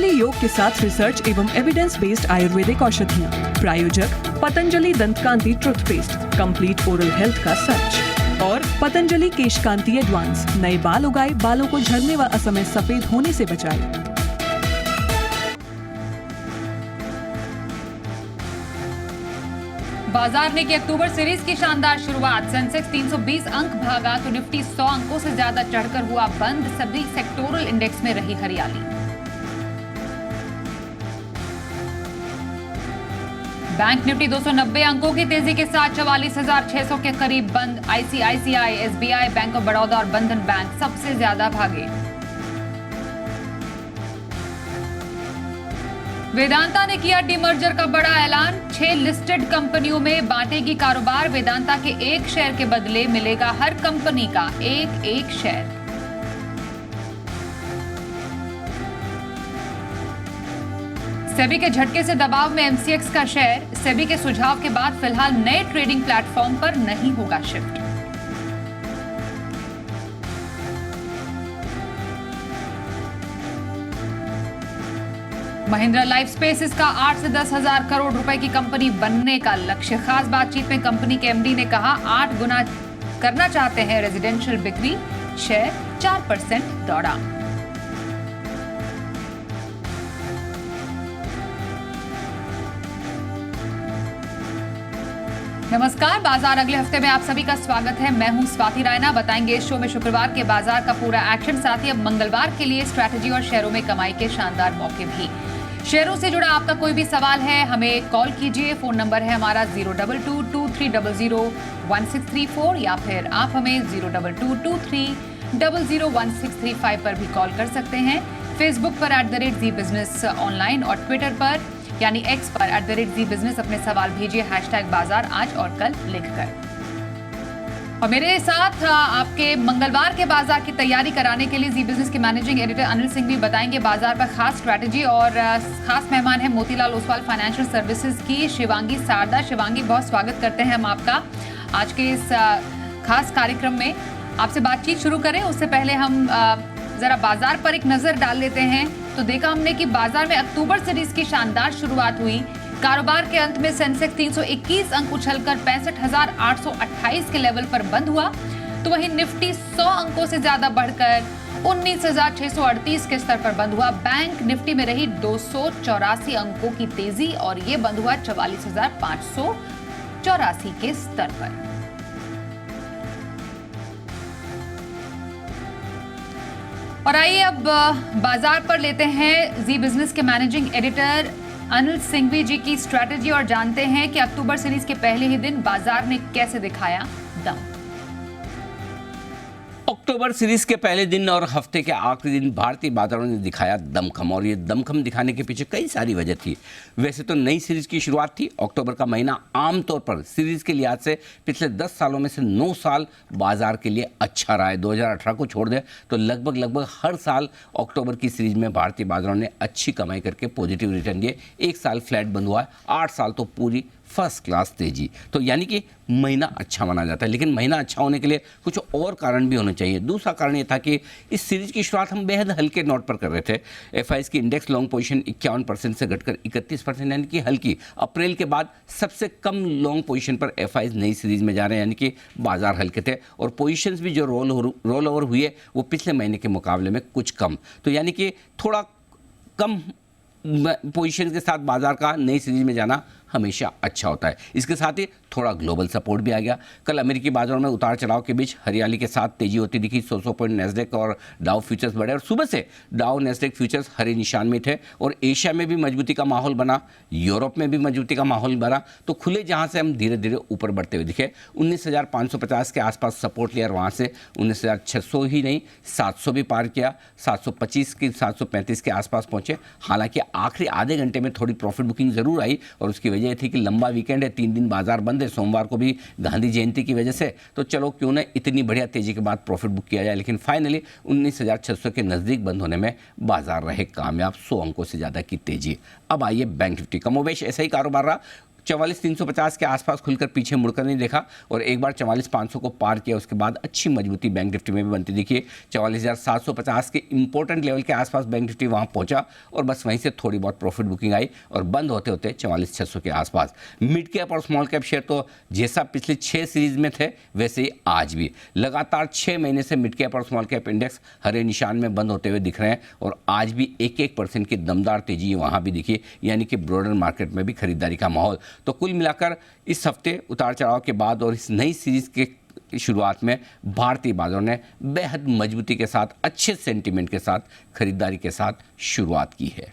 पतंजलि योग के साथ रिसर्च एवं एविडेंस बेस्ड आयुर्वेदिक औषधियाँ। प्रायोजक Patanjali Dantkanti toothpaste, complete oral health का सच। और पतंजलि केश कांति एडवांस, नए बाल उगाए, बालों को झड़ने व असमय सफेद होने से बचाए। बाजार ने की अक्टूबर सीरीज की शानदार शुरुआत। सेंसेक्स 320 अंक भागा तो निफ्टी 100 अंकों से ज्यादा चढ़कर हुआ बंद। सभी सेक्टोरल इंडेक्स में रही हरियाली। बैंक निफ्टी 290 अंकों की तेजी के साथ 44,600 के करीब बंद। ICICI, SBI, bank of Baroda और बंधन बैंक सबसे ज्यादा भागे। वेदांता ने किया डीमर्जर का बड़ा ऐलान। 6 लिस्टेड कंपनियों में बांटेगी कारोबार। वेदांता के एक शेयर के बदले मिलेगा हर कंपनी का एक शेयर। सेबी के झटके से दबाव में एमसीएक्स का शेयर। सेबी के सुझाव के बाद फिलहाल नए ट्रेडिंग प्लेटफॉर्म पर नहीं होगा शिफ्ट। महिंद्रा लाइफ स्पेसेस का 8 से 10 हजार करोड़ रुपए की कंपनी बनने का लक्ष्य। खास बातचीत में कंपनी के एमडी ने कहा 8 गुना करना चाहते हैं रेजिडेंशियल बिक्री। शेयर 4% दौड़ा। नमस्कार, बाजार अगले हफ्ते में आप सभी का स्वागत है। मैं हूं स्वाति रायना। बताएंगे इस शो में शुक्रवार के बाजार का पूरा एक्शन, साथ ही अब मंगलवार के लिए स्ट्रैटेजी और शेयरों में कमाई के शानदार मौके भी। शेयरों से जुड़ा आपका कोई भी सवाल है, हमें कॉल कीजिए। फोन नंबर है हमारा 02223001634 या फिर आप हमें 02223001635 पर भी कॉल कर सकते हैं। फेसबुक पर @ZEE बिजनेस ऑनलाइन और ट्विटर पर यानी एक्स पर @ZEE बिजनेस अपने सवाल भेजिए #बाजार आज और कल लिखकर। और मेरे साथ आपके मंगलवार के बाजार की तैयारी कराने के लिए जी बिजनेस के मैनेजिंग एडिटर अनिल सिंह भी बताएंगे बाजार पर खास स्ट्रैटेजी। और खास मेहमान है मोतीलाल ओसवाल फाइनेंशियल सर्विसेज की शिवांगी सारदा। शिवांगी, बहुत स्वागत करते हैं हम आपका आज के इस खास कार्यक्रम में। आपसे बातचीत शुरू करें उससे पहले हम जरा बाजार पर एक नजर डाल लेते हैं। तो देखा हमने कि बाजार में अक्टूबर सीरीज की शानदार शुरुआत हुई। कारोबार के अंत में सेंसेक्स 321 अंक उछलकर 65,828 के लेवल पर बंद हुआ, तो वहीं निफ्टी 100 अंकों से ज्यादा बढ़कर 19,638 के स्तर पर बंद हुआ। बैंक निफ्टी में रही 284 अंकों की तेजी और ये बंद हुआ 44,584 के स्तर पर। और आइए अब बाजार पर लेते हैं जी बिजनेस के मैनेजिंग एडिटर अनिल सिंघवी जी की स्ट्रैटेजी और जानते हैं कि अक्टूबर सीरीज के पहले ही दिन बाजार ने कैसे दिखाया दम। अक्टूबर सीरीज के पहले दिन और हफ्ते के आखिरी दिन भारतीय बाजारों ने दिखाया दमखम, और ये दमखम दिखाने के पीछे कई सारी वजह थी। वैसे तो नई सीरीज की शुरुआत थी। अक्टूबर का महीना आमतौर पर सीरीज के लिहाज से पिछले 10 सालों में से 9 साल बाजार के लिए अच्छा रहा है। 2018 को छोड़ दे तो लगभग हर साल अक्टूबर की सीरीज में भारतीय बाजारों ने अच्छी कमाई करके पॉजिटिव रिटर्न दिए। एक साल फ्लैट बंद हुआ है, 8 साल तो पूरी फर्स्ट क्लास तेजी। तो यानी कि महीना अच्छा माना जाता है, लेकिन महीना अच्छा होने के लिए कुछ और कारण भी होने चाहिए। दूसरा कारण ये था कि इस सीरीज की शुरुआत हम बेहद हल्के नोट पर कर रहे थे। एफआईज की इंडेक्स लॉन्ग पोजीशन 51% से घटकर 31%, यानी कि हल्की। अप्रैल के बाद सबसे कम लॉन्ग पोजीशन पर एफआईज नई सीरीज में जा रहे हैं, यानी कि बाजार हल्के थे। और पोजीशंस भी जो रोल ओवर हुए वो पिछले महीने के मुकाबले में कुछ कम, तो यानी कि थोड़ा कम पोजीशन के साथ बाजार का नई सीरीज में जाना हमेशा अच्छा होता है। इसके साथ ही थोड़ा ग्लोबल सपोर्ट भी आ गया। कल अमेरिकी बाजारों में उतार चढ़ाव के बीच हरियाली के साथ तेजी होती दिखी। 100 पॉइंट नेस्डेक और डाउ फ्यूचर्स बढ़े और सुबह से डाउ नेस्डेक फ्यूचर्स हरे निशान में थे। और एशिया में भी मजबूती का माहौल बना, यूरोप में भी मजबूती का माहौल बना। तो खुले जहां से हम धीरे धीरे ऊपर बढ़ते हुए दिखे। 19,550 के आसपास सपोर्ट लिया और वहाँ से 19,600 ही नहीं 700 भी पार किया। 725 की 735 के आसपास पहुँचे। हालांकि आखिरी आधे घंटे में थोड़ी प्रॉफिट बुकिंग जरूर आई और उसकी वजह थी कि लंबा वीकेंड है, 3 दिन बाजार बंद है, सोमवार को भी गांधी जयंती की वजह से। तो चलो क्यों न इतनी बढ़िया तेजी के बाद प्रॉफिट बुक किया जाए। लेकिन फाइनली 19,600 के नज़दीक बंद होने में बाजार रहे कामयाब, 100 अंकों से ज़्यादा की तेजी। अब आइए बैंक निफ्टी, कमोबेश ऐसा ही कारोबार रहा। 44,350 के आसपास खुलकर पीछे मुड़कर नहीं देखा और एक बार 44,500 को पार किया। उसके बाद अच्छी मजबूती बैंक निफ्टी में भी बनती दिखी। 44,750 के इंपॉर्टेंट लेवल के आसपास बैंक निफ्टी वहां पहुंचा और बस वहीं से थोड़ी बहुत प्रॉफिट बुकिंग आई और बंद होते होते 44,600 के आसपास। मिड कैप और स्मॉल कैप शेयर तो जैसा पिछले 6 सीरीज में थे वैसे ही आज भी लगातार 6 महीने से मिड कैप और स्मॉल कैप इंडेक्स हरे निशान में बंद होते हुए दिख रहे हैं और आज भी 1% की दमदार तेजी वहां भी दिखी, यानी कि ब्रॉडर मार्केट में भी खरीदारी का माहौल। तो कुल मिलाकर इस हफ्ते उतार चढ़ाव के बाद और इस नई सीरीज के शुरुआत में भारतीय बाजारों ने बेहद मजबूती के साथ, अच्छे सेंटीमेंट के साथ, खरीदारी के साथ शुरुआत की है।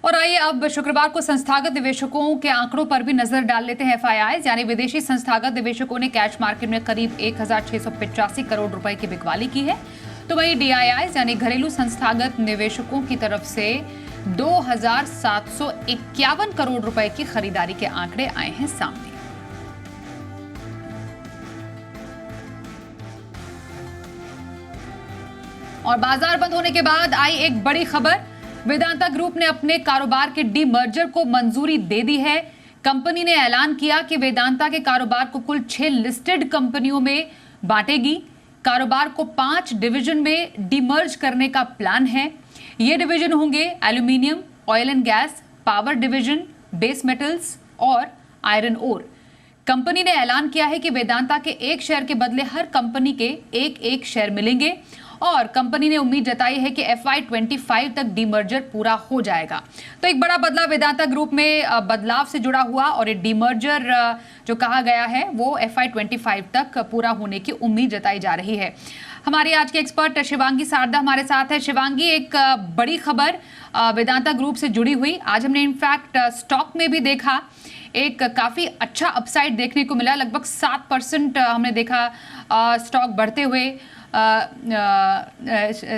और आइए अब शुक्रवार को संस्थागत निवेशकों के आंकड़ों पर भी नजर डाल लेते हैं। FIIs यानी विदेशी संस्थागत निवेशकों ने कैश मार्केट में करीब 1,685 करोड़ रुपए की बिकवाली की है, तो वहीं DIIs यानी घरेलू संस्थागत निवेशकों की तरफ से 2,751 करोड़ रुपए की खरीदारी के आंकड़े आए हैं सामने। और बाजार बंद होने के बाद आई एक बड़ी खबर। वेदांता ग्रुप ने अपने कारोबार के डीमर्जर को मंजूरी दे दी है। कंपनी ने ऐलान किया कि वेदांता के कारोबार को कुल 6 लिस्टेड कंपनियों में बांटेगी। कारोबार को 5 डिवीजन में डीमर्ज करने का प्लान है। ये डिवीजन होंगे aluminium, oil and gas, power division, base metals और आयरन ओर। कंपनी ने ऐलान किया है कि वेदांता के एक शेयर के बदले हर कंपनी के एक शेयर मिलेंगे और कंपनी ने उम्मीद जताई है कि FY25 तक डीमर्जर पूरा हो जाएगा। तो एक बड़ा बदलाव वेदांता ग्रुप में बदलाव से जुड़ा हुआ और ये डीमर्जर जो कहा गया है वो FY25 तक पूरा होने की उम्मीद जताई जा रही है। हमारी आज के एक्सपर्ट शिवांगी सारदा हमारे साथ है। शिवांगी, एक बड़ी खबर वेदांता ग्रुप से जुड़ी हुई। आज हमने इनफैक्ट स्टॉक में भी देखा एक काफी अच्छा अपसाइड देखने को मिला। लगभग 7% हमने देखा स्टॉक बढ़ते हुए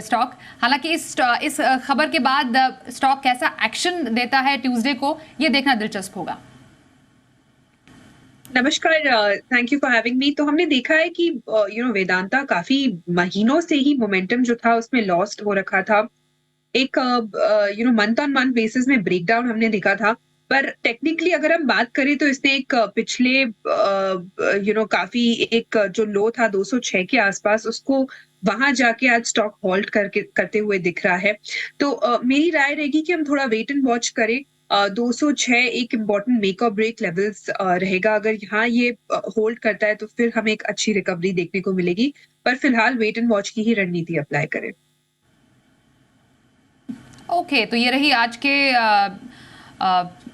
स्टॉक। हालांकि इस खबर के बाद स्टॉक कैसा एक्शन देता है ट्यूसडे को, ये देखना दिलचस्प होगा। नमस्कार, thank you for having me. तो हमने देखा है कि वेदांता काफी महीनों से ही मोमेंटम जो था उसमें लॉस्ट हो रखा था। एक मंथ ऑन मंथ बेसिस में ब्रेकडाउन हमने देखा था, पर टेक्निकली अगर हम बात करें तो इसने एक पिछले काफी एक जो लो था 206 के आसपास, उसको वहां जाके आज स्टॉक होल्ड करते हुए दिख रहा है। तो मेरी राय रहेगी कि हम थोड़ा वेट एंड वॉच करें। 206 एक इम्पॉर्टेंट मेक और ब्रेक लेवल्स रहेगा। अगर यहाँ ये होल्ड करता है तो फिर हमें एक अच्छी रिकवरी देखने को मिलेगी, पर फिलहाल वेट एंड वॉच की ही रणनीति अप्लाई करें। ओके, तो ये रही आज के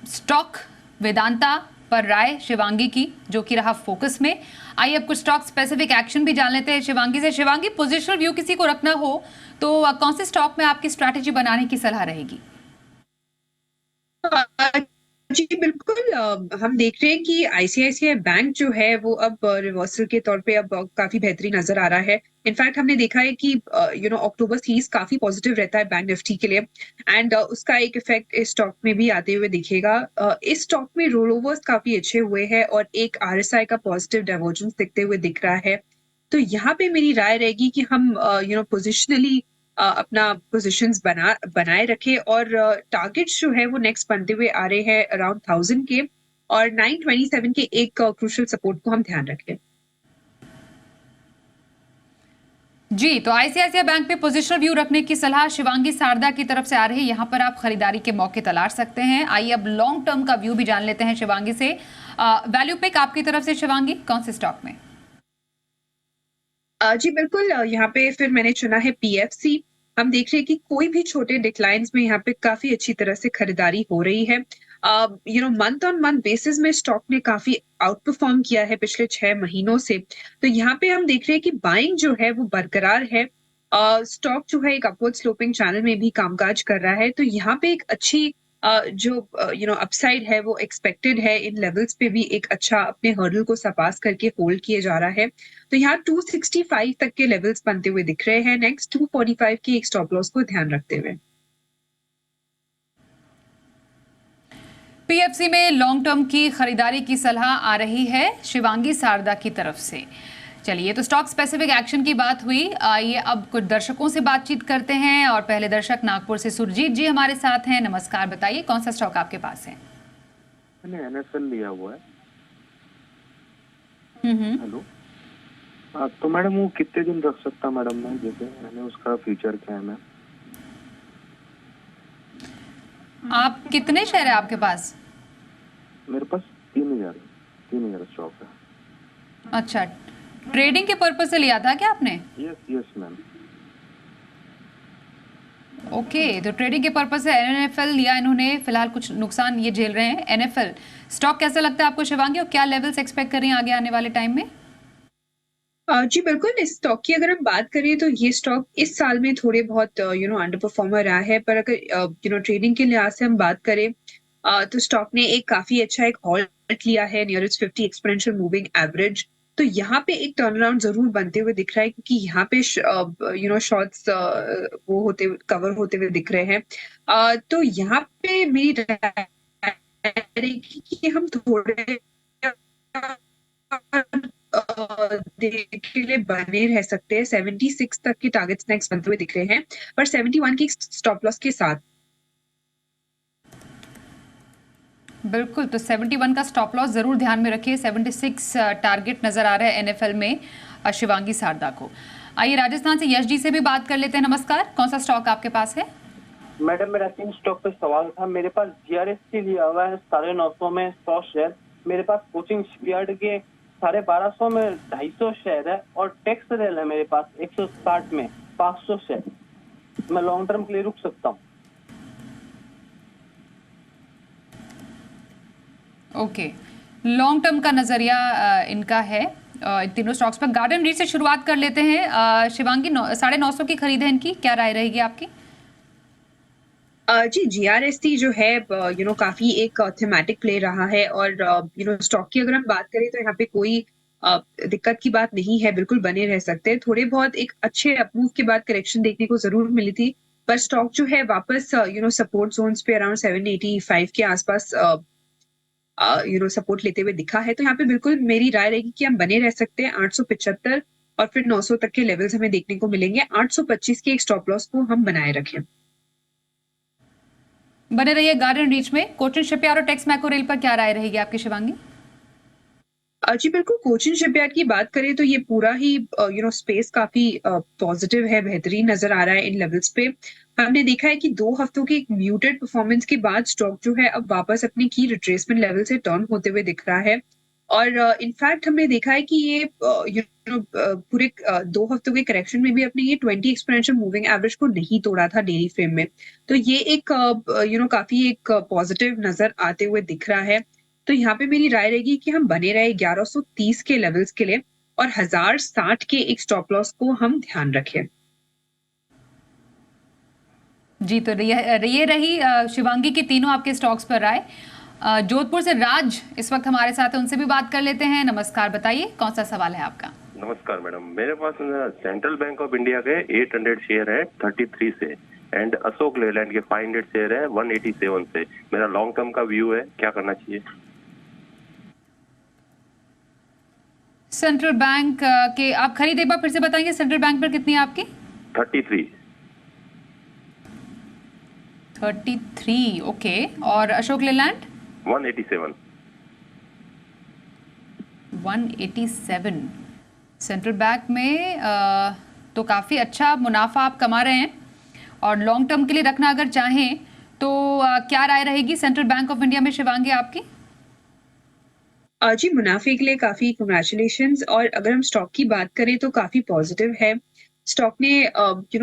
स्टॉक वेदांता पर राय शिवांगी की, जो कि रहा फोकस में। आइए अब कुछ स्टॉक स्पेसिफिक एक्शन भी जान लेते हैं शिवांगी से। शिवांगी, पोजिशनल व्यू किसी को रखना हो तो कौन से स्टॉक में आपकी स्ट्रैटेजी बनाने की सलाह रहेगी? जी बिल्कुल, हम देख रहे हैं कि ICICI बैंक जो है वो अब रिवर्सल के तौर पे अब काफी बेहतरीन नजर आ रहा है। इनफैक्ट हमने देखा है कि अक्टूबर सीज काफी पॉजिटिव रहता है बैंक निफ्टी के लिए, एंड उसका एक इफेक्ट इस स्टॉक में भी आते हुए दिखेगा। इस स्टॉक में रोल ओवर्स काफी अच्छे हुए हैं और एक RSI का पॉजिटिव डाइवर्जेंस दिखते हुए दिख रहा है। तो यहाँ पे मेरी राय रहेगी कि हम पोजिशनली अपना पोजीशंस बनाए रखे और टारगेट्स जो है वो नेक्स्ट बनते हुए आ रहे हैं अराउंड 1000 के, और 927 के एक क्रूशियल सपोर्ट को हम ध्यान रखें। जी, तो ICICI बैंक पे पोजिशनल व्यू रखने की सलाह शिवांगी सारदा की तरफ से आ रही है। यहाँ पर आप खरीदारी के मौके तलाश सकते हैं। आइए अब लॉन्ग टर्म का व्यू भी जान लेते हैं शिवांगी से। वैल्यू पिक आपकी तरफ से शिवांगी, कौन से स्टॉक में? जी बिल्कुल, यहाँ पे फिर मैंने चुना है PFC। हम देख रहे हैं कि कोई भी छोटे डिक्लाइंस में यहाँ पे काफी अच्छी तरह से खरीदारी हो रही है। मंथ ऑन मंथ बेसिस में स्टॉक ने काफी आउट परफॉर्म किया है पिछले 6 महीनों से। तो यहाँ पे हम देख रहे हैं कि बाइंग जो है वो बरकरार है। स्टॉक जो है एक अपवर्ड स्लोपिंग चैनल में भी कामकाज कर रहा है। तो यहाँ पे एक अच्छी अपसाइड है वो एक्सपेक्टेड है। इन लेवल्स पे भी एक अच्छा अपने हर्डल को सरपास करके होल्ड किए जा रहा है। तो यहाँ 265 तक के लेवल्स बनते हुए दिख रहे हैं। नेक्स्ट 245 की एक स्टॉप लॉस को ध्यान रखते हुए PFC में लॉन्ग टर्म की खरीदारी की सलाह आ रही है शिवांगी सारदा की तरफ से। चलिए, तो स्टॉक स्पेसिफिक एक्शन की बात हुई। आइए अब कुछ दर्शकों से बातचीत करते हैं और पहले दर्शक नागपुर से सुरजीत जी हमारे साथ हैं। नमस्कार, बताइए कौन सा स्टॉक आपके पास है? मैंने एनएफएल लिया हुआ है। हेलो। तो मैडम वो कितने दिन रख सकता मैडम मैं, जैसे मैंने उसका फ्यूचर क्या है मैम? आप कितने शेयर है आपके पास? मेरे पास 3,000 स्टॉक है। अच्छा, ट्रेडिंग के पर्पज से लिया था क्या आपने? Yes ma'am. ओके, तो ट्रेडिंग के पर्पज से एनएफएल लिया इन्होंने। फिलहाल कुछ नुकसान ये झेल रहे हैं। एनएफएल स्टॉक कैसा लगता है आपको शिवांगी, और क्या लेवल्स एक्सपेक्ट कर रही हैं आगे आने वाले टाइम में? जी बिल्कुल, इस स्टॉक की अगर हम बात करें तो ये स्टॉक इस साल में थोड़े बहुत अंडर परफॉर्मर रहा है, पर अगर ट्रेडिंग के लिहाज से हम बात करें तो स्टॉक ने एक काफी अच्छा एक हॉल्ट लिया है near it's 50 exponential moving average. तो यहाँ पे एक टर्न अराउंड जरूर बनते हुए दिख रहा है, क्योंकि यहाँ पे शॉर्ट्स वो होते कवर होते हुए दिख रहे हैं। तो यहाँ पे मेरी राय रहेगी कि हम थोड़े के लिए बने रह सकते हैं। 76 तक के टारगेट्स नेक्स्ट बनते हुए दिख रहे हैं, पर 71 की स्टॉप लॉस के साथ। बिल्कुल, तो 71 का स्टॉप लॉस जरूर ध्यान में रखिए। 76 टारगेट नजर आ रहा है एनएफएल में शिवांगी सारदा को। आइए राजस्थान से यश जी से भी बात कर लेते हैं। नमस्कार, कौन सा स्टॉक आपके पास है? मैडम, मेरा 3 स्टॉक पे सवाल था। मेरे पास जीआरएसटी लिया हुआ है 950 में 100 शेयर। मेरे पास कोचिंग शिपयार्ड के 1250 में 250 शेयर है, और टेक्स रेल है मेरे पास 160 में 500 शेयर। मैं लॉन्ग टर्म के लिए रुक सकता हूँ? ओके, लॉन्ग टर्म का नजरिया इनका है इन तीनों स्टॉक्स पर। गार्डन रीच से शुरुआत कर लेते हैं। शिवांगी 950 की खरीद है इनकी, क्या राय रहेगी आपकी? जी जीआरएसटी जो है काफी एक थीमेटिक प्ले रहा है, और स्टॉक की अगर हम बात करें तो यहाँ पे कोई दिक्कत की बात नहीं है, बिल्कुल बने रह सकते हैं। थोड़े बहुत एक अच्छे अपमूव के बाद करेक्शन देखने को जरूर मिली थी, पर स्टॉक जो है वापस सपोर्ट जोन्स पे अराउंड 785 के आसपास सपोर्ट लेते हुए दिखा है। तो यहाँ पे बिल्कुल मेरी राय रहेगी कि हम बने रह सकते हैं। 875 और फिर 900 तक के लेवल्स हमें देखने को मिलेंगे। 825 के एक स्टॉप लॉस को हम बनाए रखें। बने रहिए गार्डन रीच में। कोचिन शिपयार्ड और टेक्स मैको रेल पर क्या राय रहेगी आपकी शिवांगी? जी बिल्कुल, कोचिन शिपयार्ड की बात करें तो ये पूरा ही स्पेस काफी पॉजिटिव है, बेहतरीन नजर आ रहा है इन लेवल्स पे। हमने देखा है कि 2 हफ्तों की एक म्यूटेड परफॉर्मेंस के बाद स्टॉक जो है अब वापस अपनी की रिट्रेसमेंट लेवल से टर्न होते हुए दिख रहा है। और इनफैक्ट हमने देखा है कि ये पूरे 2 हफ्तों के करेक्शन में भी अपने ये 20 एक्सपोनेंशियल मूविंग एवरेज को नहीं तोड़ा था डेली फ्रेम में। तो ये एक काफी एक पॉजिटिव नजर आते हुए दिख रहा है। तो यहाँ पे मेरी राय रहेगी कि हम बने रहे 1130 के लेवल्स के लिए, और 1060 के एक स्टॉप लॉस को हम ध्यान रखें। जी, तो ये रही शिवांगी की तीनों आपके स्टॉक्स पर राय। जोधपुर से राज इस वक्त हमारे साथ है, उनसे भी बात कर लेते हैं। नमस्कार, बताइए कौन सा सवाल है आपका? नमस्कार मैडम, मेरे पास सेंट्रल बैंक ऑफ इंडिया के 800 शेयर है 33 से, एंड अशोक लेलैंड के 500 शेयर है 187 से। मेरा लॉन्ग टर्म का व्यू है, क्या करना चाहिए? सेंट्रल बैंक के आप खरीद एक बार फिर से बताएंगे? सेंट्रल बैंक पर कितनी है आपकी? 33। ओके, और अशोक लेलैंड? 187। सेंट्रल बैंक में तो काफ़ी अच्छा मुनाफा आप कमा रहे हैं, और लॉन्ग टर्म के लिए रखना अगर चाहें तो क्या राय रहेगी सेंट्रल बैंक ऑफ इंडिया में शिवांगी आपकी? जी मुनाफे के लिए काफी कंग्रेचुलेशंस। और अगर हम स्टॉक की बात करें तो काफी पॉजिटिव है। स्टॉक ने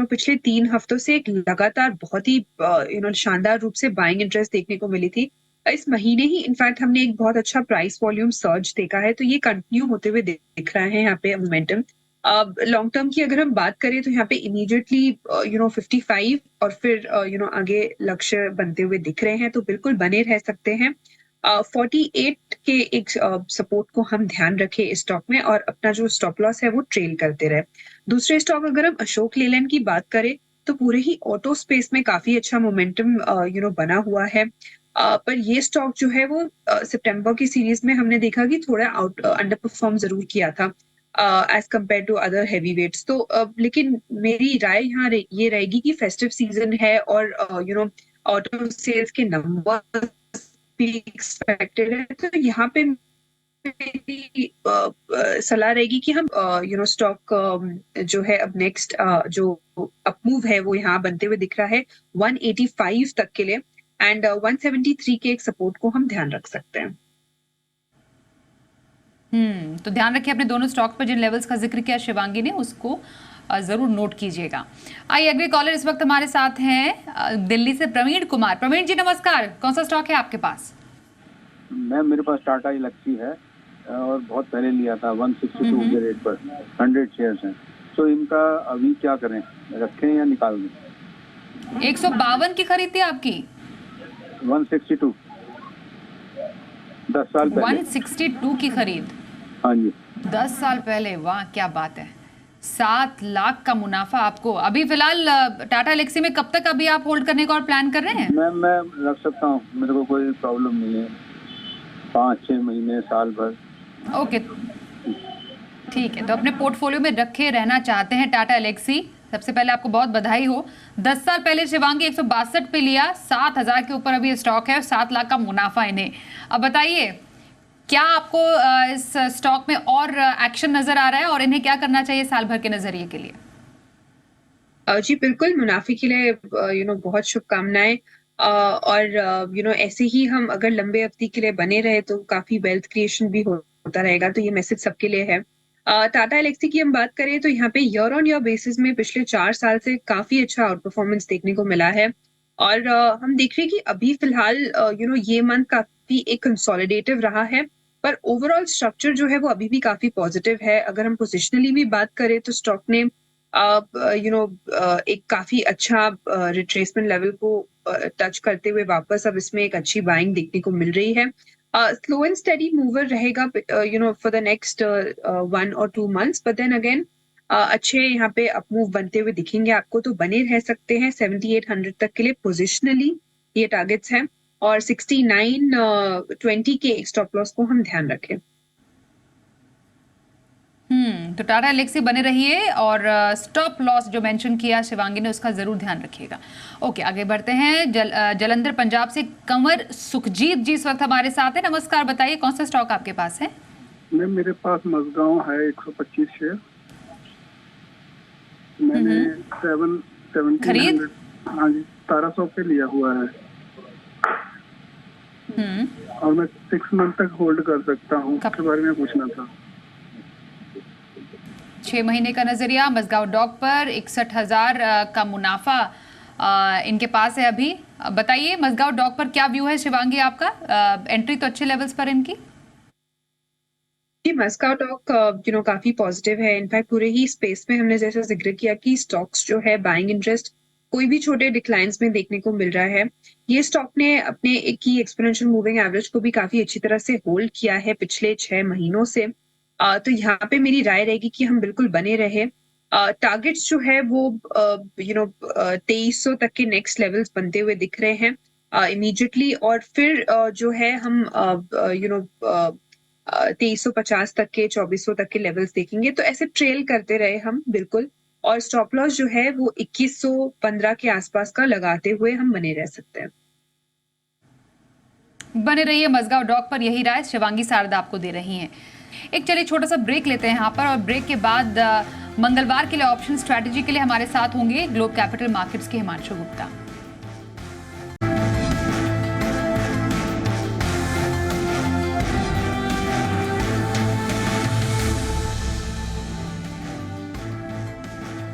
पिछले 3 हफ्तों से एक लगातार बहुत ही शानदार रूप से बाइंग इंटरेस्ट देखने को मिली थी। इस महीने ही इनफैक्ट हमने एक बहुत अच्छा प्राइस वॉल्यूम सर्ज देखा है, तो ये कंटिन्यू होते हुए दिख रहा है यहाँ पे मोमेंटम। लॉन्ग टर्म की अगर हम बात करें तो यहाँ पे इमीडिएटली 55 और फिर आगे लक्ष्य बनते हुए दिख रहे हैं, तो बिल्कुल बने रह सकते हैं। 48 के एक सपोर्ट को हम ध्यान रखें इस स्टॉक में, और अपना जो स्टॉप लॉस है वो ट्रेल करते रहे। दूसरे स्टॉक अगर हम अशोक लेलैंड की बात करें तो पूरे ही ऑटो स्पेस में काफी अच्छा मोमेंटम बना हुआ है। पर ये स्टॉक जो है वो सितंबर की सीरीज में हमने देखा कि थोड़ा अंडर परफॉर्म जरूर किया था। As compared to other heavyweights. तो लेकिन मेरी राय यहाँ ये रहेगी कि फेस्टिव सीजन है और ऑटो सेल्स के नंबर भी एक्सपेक्टेड है, तो यहाँ पे मेरी सलाह रहेगी कि हम स्टॉक जो है अब नेक्स्ट जो अपमूव है वो यहाँ बनते हुए दिख रहा है 185 तक के लिए, एंड 173 के एक सपोर्ट को हम ध्यान रख सकते हैं। तो ध्यान रखिए अपने दोनों स्टॉक पर जिन लेवल्स का जिक्र किया शिवांगी ने उसको जरूर नोट कीजिएगा। आइए अगले कॉलर इस वक्त हमारे साथ हैं दिल्ली से प्रवीण कुमार। प्रवीण जी नमस्कार, कौन सा स्टॉक है आपके पास? मैम मेरे पास टाटा इलेक्सी है और बहुत पहले लिया था 162 के रेट पर, 100 शेयर्स हैं, तो इनका अभी क्या करें, रखें या निकाल दें? 152 की खरीद थी आपकी? 162 10 साल पहले। 162 की खरीद? हाँ जी 10 साल पहले, वाह क्या बात है। 7 लाख का मुनाफा आपको। अभी फिलहाल टाटा इलेक्सी में कब तक अभी आप होल्ड करने का और प्लान कर रहे हैं? मैं रख सकता हूँ, मेरे को कोई प्रॉब्लम नहीं है, 5-6 महीने, साल भर। ओके ठीक है, तो अपने पोर्टफोलियो में रखे रहना चाहते हैं टाटा इलेक्सी। सबसे पहले आपको बहुत बधाई हो। 10 साल पहले शिवांगी 162 पे लिया, 7,000 के ऊपर अभी स्टॉक है और 7 लाख का मुनाफा इन्हें। अब बताइए क्या आपको इस स्टॉक में और एक्शन नजर आ रहा है और इन्हें क्या करना चाहिए साल भर के नजरिए के लिए? जी बिल्कुल, मुनाफे के लिए बहुत शुभकामनाएं, और ऐसे ही हम अगर लंबे अवधि के लिए बने रहे तो काफी वेल्थ क्रिएशन भी होता रहेगा, तो ये मैसेज सबके लिए है। टाटा इलेक्सी की हम बात करें तो यहाँ पे ईयर ऑन ईयर बेसिस में पिछले 4 साल से काफी अच्छा आउट परफॉर्मेंस देखने को मिला है, और हम देख रहे हैं कि अभी फिलहाल ये मंथ काफी एक कंसोलिडेटिव रहा है, पर ओवरऑल स्ट्रक्चर जो है वो अभी भी काफी पॉजिटिव है। अगर हम पोजिशनली भी बात करें तो स्टॉक ने एक काफी अच्छा रिट्रेसमेंट लेवल को टच करते हुए वापस अब इसमें एक अच्छी बाइंग देखने को मिल रही है। स्लो एंड स्टेडी मूवर रहेगा for the next 1 or 2 months, but then again अच्छे यहाँ पे अपमूव बनते हुए दिखेंगे आपको, तो बने रह सकते हैं 7800 तक के लिए पोजिशनली ये टारगेट्स हैं, और 6920 के एक स्टॉप लॉस को हम ध्यान रखें। तो टाटा इलेक्सी बने रहिए और स्टॉप लॉस जो मेंशन किया शिवांगी ने उसका जरूर ध्यान रखिएगा। ओके आगे बढ़ते हैं। जलंधर पंजाब से कंवर सुखजीत जी इस वक्त हमारे साथ है। नमस्कार, बताइए कौन सा स्टॉक आपके पास है? मैम मेरे पास मजगांव है 125 शेयर, मैंने 1700 खरीद? हाँ जी 1700 पे लिया हुआ है, और मैं 6 मंथ तक होल्ड कर सकता हूँ, उसके बारे में पूछना था। 6 महीने का नजरिया। मजगांव डॉक पर 61,000 का मुनाफा इनके पास है अभी। बताइए मजगांव डॉक पर क्या व्यू है शिवांगी आपका? एंट्री तो अच्छे लेवल्स पर इनकी? मस्काओ डॉक काफी पॉजिटिव है। इनफैक्ट पूरे ही स्पेस में हमने जैसा जिक्र किया कि स्टॉक्स जो है बाइंग इंटरेस्ट कोई भी छोटे डिक्लाइंस में देखने को मिल रहा है। ये स्टॉक ने अपने एक ही एक्सपोनेंशियल मूविंग एवरेज को भी काफी अच्छी तरह से होल्ड किया है पिछले 6 महीनों से। तो यहाँ पे मेरी राय रहेगी कि हम बिल्कुल बने रहे। टारगेट्स जो है वो 2300 तक के नेक्स्ट लेवल्स बनते हुए दिख रहे हैं इमीडिएटली, और फिर जो है हम 2350 तक के 2400 तक के लेवल्स देखेंगे, तो ऐसे ट्रेल करते रहे हम बिल्कुल, और स्टॉप लॉस जो है वो 2115 के आसपास का लगाते हुए हम बने रह सकते हैं। बने रहिए मजगांव डॉक पर, यही राय शिवांगी शारदा आपको दे रही हैं। एक चलिए छोटा सा ब्रेक लेते हैं यहाँ पर, और ब्रेक के बाद मंगलवार के लिए ऑप्शन स्ट्रैटेजी के लिए हमारे साथ होंगे ग्लोब कैपिटल मार्केट्स के हिमांशु गुप्ता।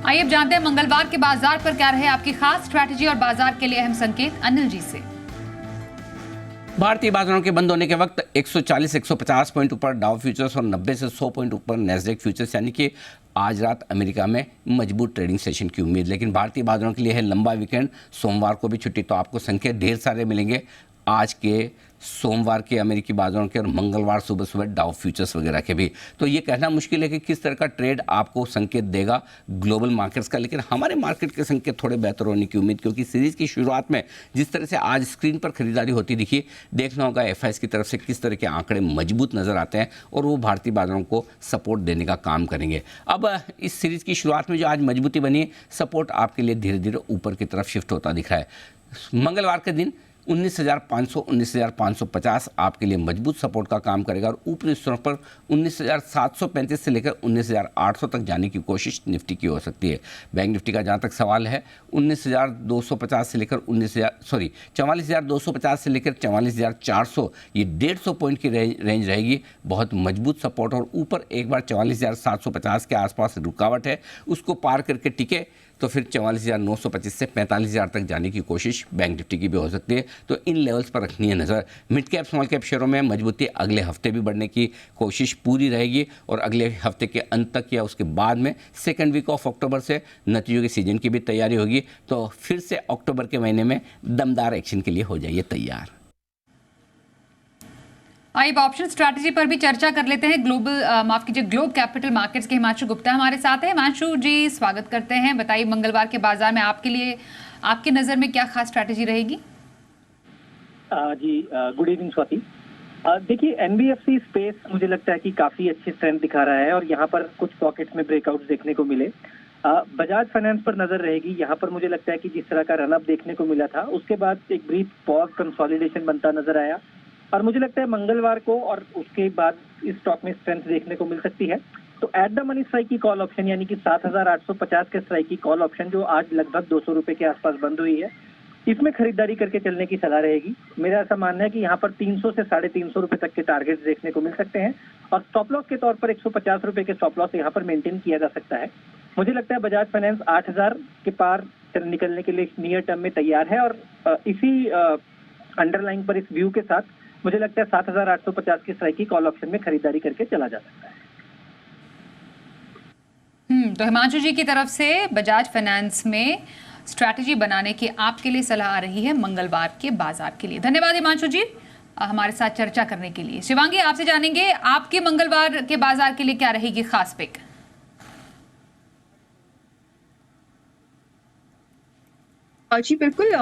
आइए अब जानते हैं मंगलवार के बाजार पर क्या रहे आपकी खास स्ट्रैटेजी और बाजार के लिए अहम संकेत, अनिल जी से। भारतीय बाजारों के बंद होने के वक्त 140-150 पॉइंट ऊपर डाउ फ्यूचर्स और 90 से 100 पॉइंट ऊपर नैस्डैक फ्यूचर्स, यानी कि आज रात अमेरिका में मजबूत ट्रेडिंग सेशन की उम्मीद। लेकिन भारतीय बाजारों के लिए है लंबा वीकेंड, सोमवार को भी छुट्टी, तो आपको संकेत ढेर सारे मिलेंगे आज के सोमवार के अमेरिकी बाजारों के और मंगलवार सुबह सुबह डाउ फ्यूचर्स वगैरह के भी। तो ये कहना मुश्किल है कि किस तरह का ट्रेड आपको संकेत देगा ग्लोबल मार्केट्स का, लेकिन हमारे मार्केट के संकेत थोड़े बेहतर होने की उम्मीद, क्योंकि सीरीज की शुरुआत में जिस तरह से आज स्क्रीन पर खरीदारी होती दिखी, देखना होगा एफआईएस की तरफ से किस तरह के आंकड़े मजबूत नजर आते हैं और वो भारतीय बाजारों को सपोर्ट देने का काम करेंगे। अब इस सीरीज की शुरुआत में जो आज मजबूती बनी, सपोर्ट आपके लिए धीरे धीरे ऊपर की तरफ शिफ्ट होता दिख रहा है। मंगलवार के दिन 19,500 19,550 आपके लिए मजबूत सपोर्ट का काम करेगा और ऊपरी स्तरों पर 19,735 से लेकर 19,800 तक जाने की कोशिश निफ्टी की हो सकती है। बैंक निफ्टी का जहाँ तक सवाल है 19,250 से लेकर 44,250 से लेकर 44,400, ये 150 पॉइंट की रेंज रहेगी, बहुत मजबूत सपोर्ट। और ऊपर एक बार 44,750 के आसपास रुकावट है, उसको पार करके टिके तो फिर 44,925 से 45,000 तक जाने की कोशिश बैंक निफ्टी की भी हो सकती है। तो इन लेवल्स पर रखनी है नज़र। मिड कैप स्मॉल कैप शेयरों में मजबूती अगले हफ्ते भी बढ़ने की कोशिश पूरी रहेगी और अगले हफ्ते के अंत तक या उसके बाद में सेकेंड वीक ऑफ अक्टूबर से नतीजों के सीजन की भी तैयारी होगी। तो फिर से अक्टूबर के महीने में दमदार एक्शन के लिए हो जाइए तैयार। आइए ऑप्शन स्ट्रैटेजी पर भी चर्चा कर लेते हैं। ग्लोब कैपिटल मार्केट्स के हिमांशु गुप्ता हमारे साथ हैं। हिमांशु जी, स्वागत करते हैं। बताइए मंगलवार के बाजार में आपके लिए, आपकी नज़र में क्या खास स्ट्रैटेजी रहेगी? जी गुड इवनिंग स्वाति। देखिए एनबीएफसी स्पेस मुझे लगता है कि काफी अच्छी स्ट्रेंथ दिखा रहा है और यहाँ पर कुछ पॉकेट्स में ब्रेकआउट्स देखने को मिले। बजाज फाइनेंस पर नजर रहेगी। यहाँ पर मुझे लगता है कि जिस तरह का रनअप देखने को मिला था उसके बाद एक ब्रीफ पॉज कंसोलिडेशन बनता नजर आया और मुझे लगता है मंगलवार को और उसके बाद इस स्टॉक में स्ट्रेंथ देखने को मिल सकती है। तो एट द मनी स्ट्राइक की कॉल ऑप्शन यानी कि 7,850 के स्ट्राइक की कॉल ऑप्शन जो आज लगभग 200 रुपए के आसपास बंद हुई है, इसमें खरीदारी करके चलने की सलाह रहेगी। मेरा ऐसा मानना है कि यहाँ पर 300 से 350 रुपए तक के टारगेट्स देखने को मिल सकते हैं और स्टॉप लॉस के तौर पर 150 रुपए के स्टॉप लॉस यहाँ पर मेंटेन किया जा सकता है। मुझे लगता है बजाज फाइनेंस 8,000 के पार निकलने के लिए नियर टर्म में तैयार है और इसी अंडरलाइन पर इस व्यू के साथ मुझे लगता है 7,850 की स्ट्राइक की कॉल ऑप्शन में खरीदारी करके चला जा सकता है। तो हिमांशु जी की तरफ से बजाज फाइनेंस में स्ट्रैटेजी बनाने की आपके लिए सलाह आ रही है मंगलवार के बाजार के लिए। धन्यवाद हिमांशु जी हमारे साथ चर्चा करने के लिए। शिवांगी, आपसे जानेंगे आपके मंगलवार के बाजार के लिए क्या रहेगी खास पिक? जी बिल्कुल।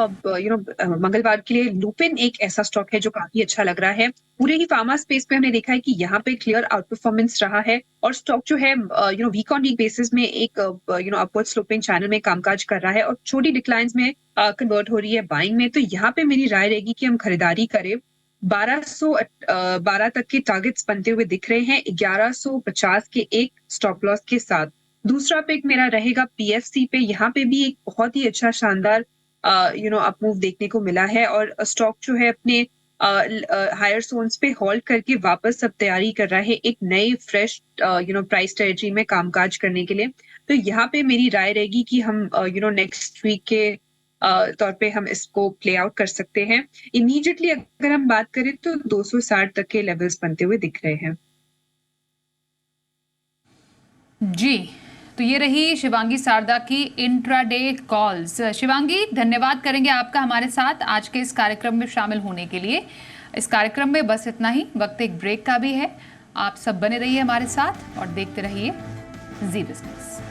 मंगलवार के लिए लुपिन एक ऐसा स्टॉक है जो काफी अच्छा लग रहा है। पूरे ही फार्मा स्पेस पे हमने देखा है कि यहाँ पे क्लियर आउट परफॉर्मेंस रहा है और स्टॉक जो है वीक ऑन वीक बेसिस में एक अपवर्ड स्लोपिंग चैनल में कामकाज कर रहा है और छोटी डिक्लाइंस में कन्वर्ट हो रही है बाइंग में। तो यहाँ पे मेरी राय रहेगी कि हम खरीदारी करें। 1212 तक के टारगेट्स बनते हुए दिख रहे हैं, 1150 के एक स्टॉप लॉस के साथ। दूसरा पिक मेरा रहेगा पीएफसी पे। यहाँ पे भी एक बहुत ही अच्छा शानदार अपमूव देखने को मिला है और स्टॉक जो है अपने हायर जोन्स पे होल्ड करके वापस अब तैयारी कर रहा है एक नई फ्रेश प्राइस टेरिटरी में कामकाज करने के लिए। तो यहाँ पे मेरी राय रहेगी कि हम नेक्स्ट वीक के तौर पे हम इसको प्ले आउट कर सकते हैं। इमीडिएटली अगर हम बात करें तो 260 तक के लेवल्स बनते हुए दिख रहे हैं। जी, तो ये रही शिवांगी सारदा की इंट्राडे कॉल्स। शिवांगी, धन्यवाद करेंगे आपका हमारे साथ आज के इस कार्यक्रम में शामिल होने के लिए। इस कार्यक्रम में बस इतना ही, वक्त एक ब्रेक का भी है। आप सब बने रहिए हमारे साथ और देखते रहिए जी बिजनेस।